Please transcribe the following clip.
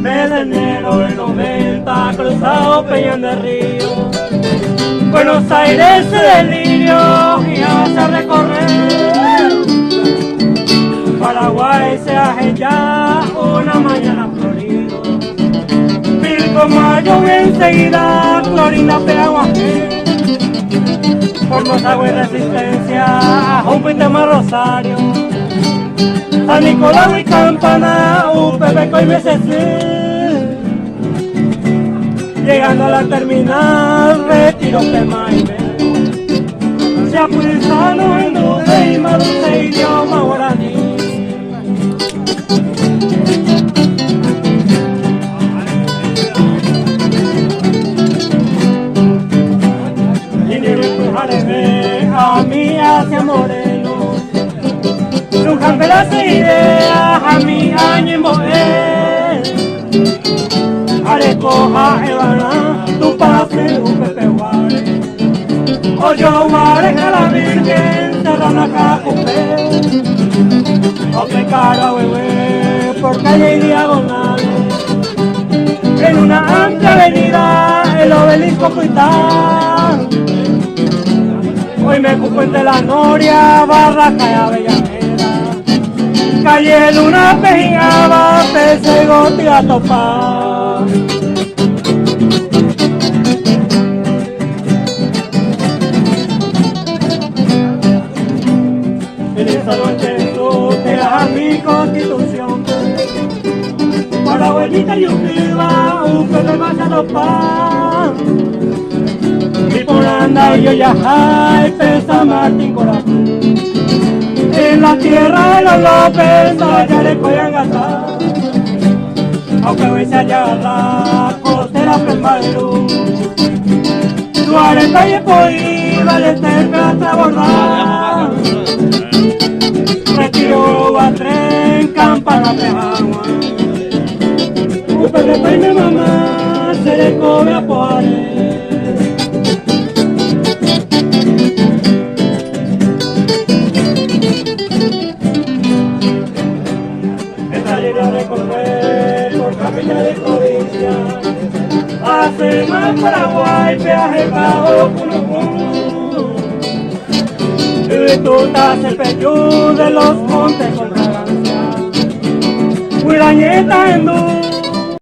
Mes de enero del 90, cruzado Peñón del Río. Buenos Aires se delirio y hace recorrer. Paraguay se hace ya una mañana florido. Pilco Mayo enseguida, Florinda Peaguajé. Por Motagua y Resistencia, Jumpitema Rosario. San Nicolás y Campana, Pepeco y Mesesí. Llegando a la terminal, Retiro, Pema y Melo. Chapuizano, Enduse y Maduse, idioma guaraní. A mí hacia Moreno, Luján Velas ideas, a mí año en Boé. Arecoja, Evana, tu pase, un Pepe Guare. Oyo, Mareja la Virgen, Serrana, Cacupé. Ope cara, bebé, por calle y diagonales. En una amplia avenida, el obelisco Cuitán. Hoy me ocupo de la Noria, Barraca y Avellaneda. Calle Luna, Pejingaba, Pesego, Tigatopá. En esta noche tú te das mi constitución. Para buenita y viva, un pepe demasiado pan. Y por anda y yo ya hay pesa Martín Corazón. En la tierra de los López, allá le pueden gastar. Aunque hoy se halla la costera Permalú. Tu areta y poí, vale cerca hasta bordar. Retiro va tren, Campana Pejagua. Un pepe y mi mamá se le come a poare. Por capital de provincia, hace más Paraguay, peaje pago Culucú. Y tú estás el pecho de los montes con fragancia, Huirañeta en